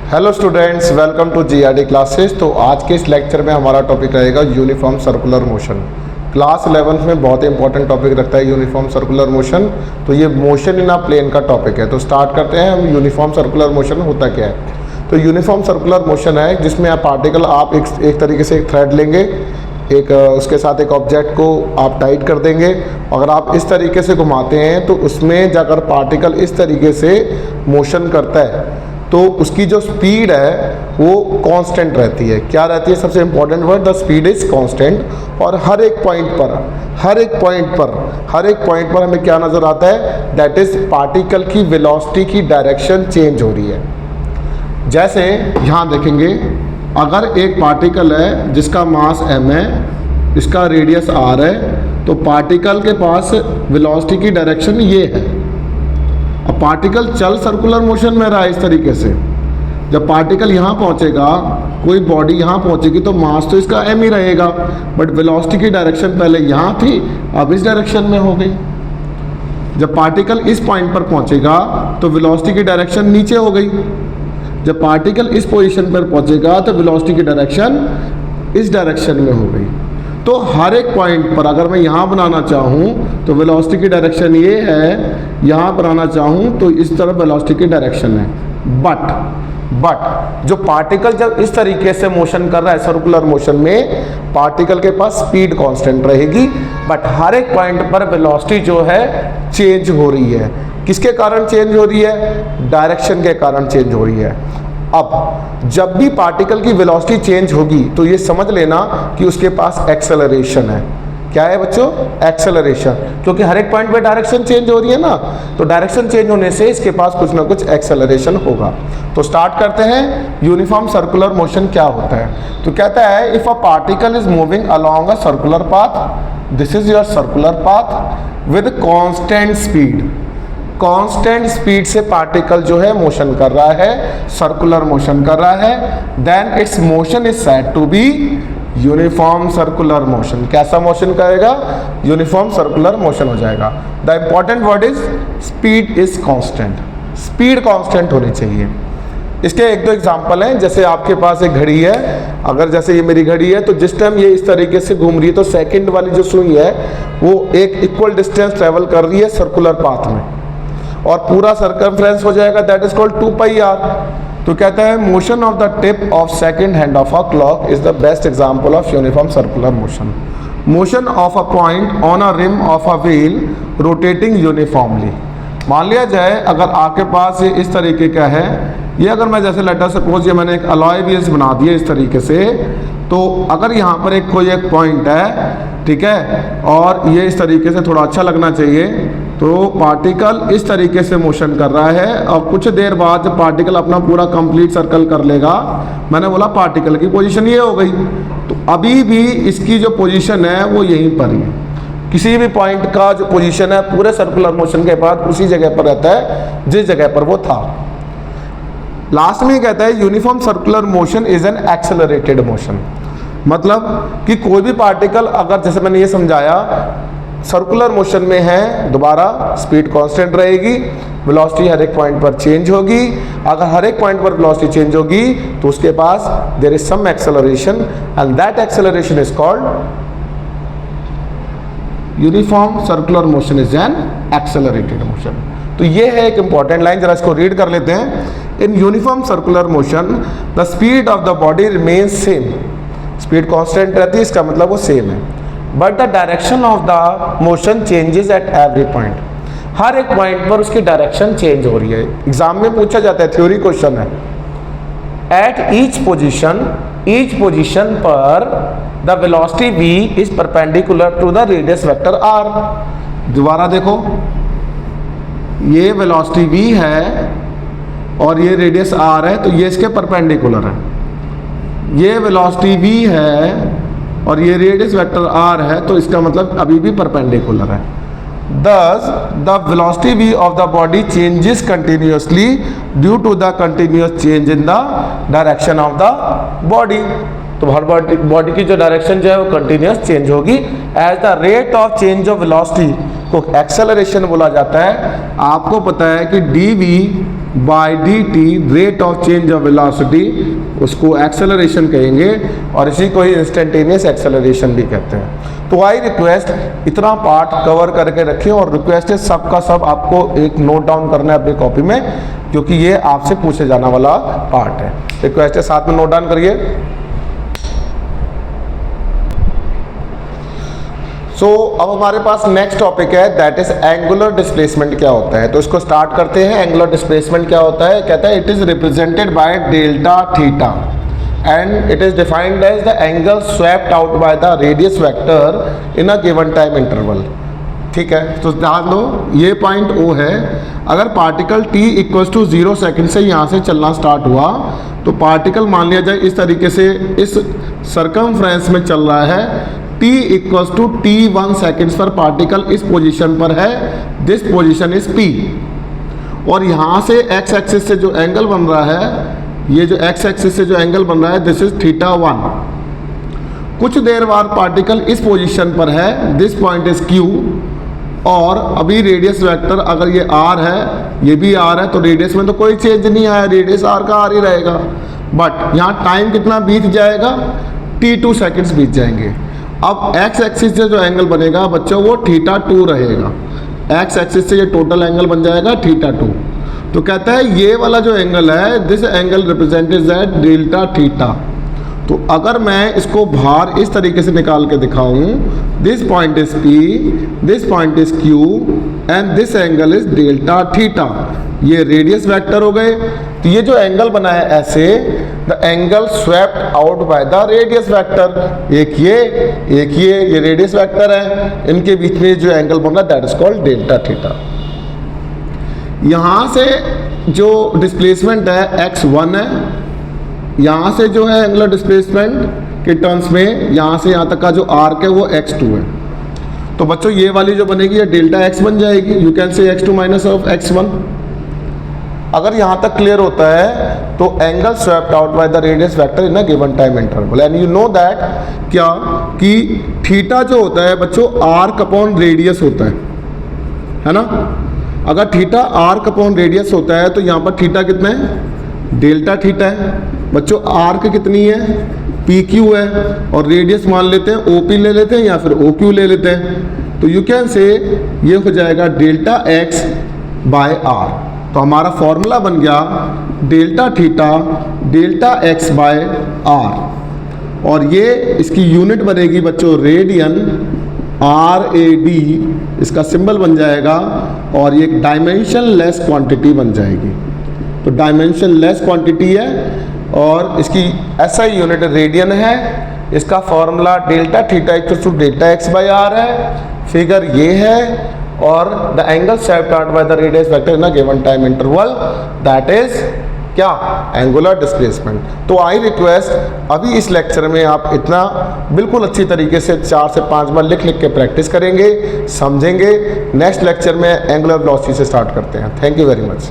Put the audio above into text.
Hello students, welcome to GRD classes. तो आज के इस लेक्चर में हमारा टॉपिक रहेगा uniform circular motion. Class 11th में बहुत ही इंपॉर्टेंट टॉपिक रखता है यूनिफॉर्म सर्कुलर मोशन। तो ये मोशन इन अ प्लेन का टॉपिक है। तो स्टार्ट करते हैं हम। यूनिफॉर्म सर्कुलर मोशन होता क्या है? तो यूनिफॉर्म सर्कुलर मोशन है जिसमें पार्टिकल आप एक तरीके से एक थ्रेड लेंगे, उसके साथ एक ऑब्जेक्ट को आप टाइट कर देंगे। अगर आप इस तरीके से घुमाते हैं तो उसमें जाकर पार्टिकल इस तरीके से मोशन करता है तो उसकी जो स्पीड है वो कांस्टेंट रहती है। क्या रहती है? सबसे important word, the speed is constant. और हर एक पॉइंट पर हमें क्या नज़र आता है? दैट इज पार्टिकल की वेलोसिटी की डायरेक्शन चेंज हो रही है। जैसे यहाँ देखेंगे, अगर एक पार्टिकल है जिसका मास m है, इसका रेडियस r है, तो पार्टिकल के पास वेलोसिटी की डायरेक्शन ये है। अब पार्टिकल चल सर्कुलर मोशन में रहा है इस तरीके से। जब पार्टिकल यहाँ पहुँचेगा, कोई बॉडी यहाँ पहुँचेगी तो मास तो इसका m ही रहेगा, बट वेलोसिटी की डायरेक्शन पहले यहाँ थी, अब इस डायरेक्शन में हो गई। जब पार्टिकल इस पॉइंट पर पहुँचेगा तो वेलोसिटी की डायरेक्शन नीचे हो गई। जब पार्टिकल इस पोजीशन पर पहुँचेगा तो वेलोसिटी की डायरेक्शन इस डायरेक्शन में हो गई। तो हर एक पॉइंट पर अगर मैं यहाँ बनाना चाहूँ तो वेलोसिटी की डायरेक्शन ये है, यहाँ बनाना चाहूँ तो इस तरफ वेलोसिटी की डायरेक्शन है। बट जो पार्टिकल जब इस तरीके से मोशन कर रहा है सर्कुलर मोशन में, पार्टिकल के पास स्पीड कांस्टेंट रहेगी, बट हर एक पॉइंट पर वेलोसिटी जो है चेंज हो रही है। किसके कारण चेंज हो रही है? डायरेक्शन के कारण चेंज हो रही है। अब जब भी पार्टिकल की वेलोसिटी चेंज होगी तो ये समझ लेना कि उसके पास एक्सेलरेशन है। क्या है बच्चों? एक्सेलरेशन। क्योंकि हर एक पॉइंट पे डायरेक्शन चेंज हो रही है ना, तो डायरेक्शन चेंज होने से इसके पास कुछ ना कुछ एक्सेलरेशन होगा। तो स्टार्ट करते हैं, यूनिफॉर्म सर्कुलर मोशन क्या होता है। तो कहता है, if a particle is moving along a circular path, this is your circular path with constant speed. Constant speed से पार्टिकल जो है मोशन कर रहा है, सर्कुलर मोशन कर रहा है, then its motion is said to be uniform circular motion. कैसा मोशन करेगा? यूनिफॉर्म सर्कुलर मोशन हो जाएगा। The important word is speed is constant. Speed constant होनी चाहिए। इसके एक दो एग्जांपल हैं। जैसे आपके पास एक घड़ी है, अगर जैसे ये मेरी घड़ी है तो जिस टाइम ये इस तरीके से घूम रही है तो सेकंड वाली जो सुई है वो एक इक्वल डिस्टेंस ट्रेवल कर रही है सर्कुलर पाथ में, और पूरा सर्कमफ्रेंस हो जाएगा, दैट इज कॉल्ड 2πr। तो कहता है, motion of the tip of second hand of a clock is the best example of uniform circular motion. Motion of a point on a rim of a wheel rotating uniformly. मान लिया जाए अगर आपके पास ये इस तरीके का है, ये अगर मैं जैसे लेटर सपोज ये मैंने एक अलॉय व्हील्स बना दिए इस तरीके से, तो अगर यहाँ पर कोई एक पॉइंट है, ठीक है, और ये इस तरीके से थोड़ा अच्छा लगना चाहिए, तो पार्टिकल इस तरीके से मोशन कर रहा है, और कुछ देर बाद जब पार्टिकल अपना पूरा कंप्लीट सर्कल कर लेगा, मैंने बोला पार्टिकल की पोजीशन ये हो गई, तो अभी भी इसकी जो पोजीशन है वो यहीं पर ही है। किसी भी पॉइंट का जो पोजीशन है पूरे सर्कुलर मोशन के बाद उसी जगह पर रहता है जिस जगह पर वो था। लास्ट में कहता है, uniform circular motion is an accelerated motion. मतलब कि कोई भी पार्टिकल, अगर जैसे मैंने ये समझाया, सर्कुलर मोशन में है, दोबारा स्पीड कांस्टेंट रहेगी, वेलोसिटी हर एक पॉइंट पर चेंज होगी। अगर हर एक पॉइंट पर वेलोसिटी चेंज होगी तो उसके पास there is some acceleration, and that acceleration is called uniform circular motion is an accelerated motion. तो ये है एक इंपॉर्टेंट लाइन, जरा इसको रीड कर लेते हैं। In uniform circular motion the speed of the body remains same. Speed constant रहती है, इसका मतलब वो सेम है, but the direction of the motion changes at every point. हर एक पॉइंट पर उसकी डायरेक्शन चेंज हो रही है। एग्जाम में पूछा जाता है, थ्योरी क्वेश्चन है। एट ईच पोजीशन पर the velocity v is perpendicular to the radius vector r। दोबारा देखो, ये वेलोसिटी v है और ये रेडियस r है, तो ये इसके परपेंडिकुलर है। ये वेलोसिटी v है और ये रेडियस वेक्टर r है, तो इसका मतलब अभी भी परपेंडिकुलर है। Thus, the velocity v of the body changes continuously due to the continuous change in the direction of the body। तो हर बॉडी की जो डायरेक्शन जो है वो कंटिन्यूस चेंज होगी। As the rate of change of velocity को acceleration बोला जाता है। आपको पता है कि dv by D T, rate of change of velocity, उसको एक्सेलरेशन कहेंगे और इसी को ही इंस्टेंटेनियस एक्सेलरेशन भी कहते हैं। तो आई रिक्वेस्ट इतना पार्ट कवर करके रखिए और रिक्वेस्ट है सबका सब आपको एक नोट डाउन करना है अपनी कॉपी में, क्योंकि ये आपसे पूछे जाने वाला पार्ट है। रिक्वेस्ट है साथ में नोट डाउन करिए। अब हमारे पास नेक्स्ट टॉपिक है, दैट इज एंगुलर डिस्प्लेसमेंट क्या होता है। तो इसको स्टार्ट करते हैं। एंगुलर डिस्प्लेसमेंट क्या होता है, कहता है it is represented by delta theta and it is defined as the angle swept out by the radius vector in a given time interval. ठीक है, तो ध्यान दो ये पॉइंट ओ है। अगर particle t equals to 0 second से यहाँ से चलना स्टार्ट हुआ तो पार्टिकल मान लिया जाए इस तरीके से इस सर्कमफ्रेंस में चल रहा है। t equals to t1 seconds पर पार्टिकल इस पोजीशन पर है, दिस पोजीशन इज p। और यहाँ से x एक्सिस से जो एंगल बन रहा है, ये जो x एक्सिस से जो एंगल बन रहा है दिस इज θ1। कुछ देर बाद पार्टिकल इस पोजीशन पर है, दिस पॉइंट इज q। और अभी रेडियस वेक्टर अगर ये r है, ये भी r है, तो रेडियस में तो कोई चेंज नहीं आया, रेडियस r का r ही रहेगा। बट यहाँ टाइम कितना बीत जाएगा, t2 सेकेंड्स बीत जाएंगे। अब x एक्सिस से जो एंगल बनेगा बच्चों वो θ2 रहेगा। x एक्सिस से ये टोटल एंगल बन जाएगा θ2। तो कहता है ये वाला जो एंगल है, this angle represented at delta theta. तो अगर मैं इसको बाहर इस तरीके से निकाल के दिखाऊं, this point is P, this point is Q and this angle is delta theta. ये रेडियस वेक्टर हो गए। तो ये जो एंगल बना है ऐसे, the angle swept out by the radius vector, एक ये रेडियस वेक्टर है, इनके बीच में जो एंगल बन रहा है that is called delta theta. यहाँ से जो डिस्प्लेसमेंट है x1 है, यहाँ से जो है एंगुलर डिस्प्लेसमेंट के टर्म्स में यहाँ से यहाँ तक का जो आर्क है वो x2 है। तो बच्चों ये वाली जो बनेगी ये डेल्टा x बन जाएगी। You can say x2 minus of x1। अगर यहाँ तक क्लियर होता है तो angle swept out by the radius vector in a given time interval and you know that क्या कि थीटा जो होता है बच्चों आर्क अपॉन रेडियस होता है ना। अगर थीटा आर्क अपॉन रेडियस होता है तो यहाँ पर थीटा कितना है, डेल्टा थीटा है। बच्चों आर्क कितनी है, पी क्यू है, और रेडियस मान लेते हैं ओ पी ले लेते हैं या फिर ओ क्यू ले लेते हैं। तो यू कैन से ये हो जाएगा डेल्टा एक्स बाय आर। तो हमारा फॉर्मूला बन गया delta theta delta X by R, और ये इसकी यूनिट बनेगी बच्चों रेडियन, RAD इसका सिंबल बन जाएगा, और ये एक डायमेंशन लेस क्वांटिटी बन जाएगी। तो डायमेंशन लेस क्वांटिटी है और इसकी SI यूनिट रेडियन है। इसका formula delta theta equal to delta X by R है। फिगर ये है और the angle swept out by the radius vector in a given time interval that is क्या, एंगुलर डिस्प्लेसमेंट। तो आई रिक्वेस्ट अभी इस लेक्चर में आप इतना बिल्कुल अच्छी तरीके से 4 से 5 बार लिख के प्रैक्टिस करेंगे, समझेंगे। नेक्स्ट लेक्चर में एंगुलर वेलोसिटी से स्टार्ट करते हैं। Thank you very much.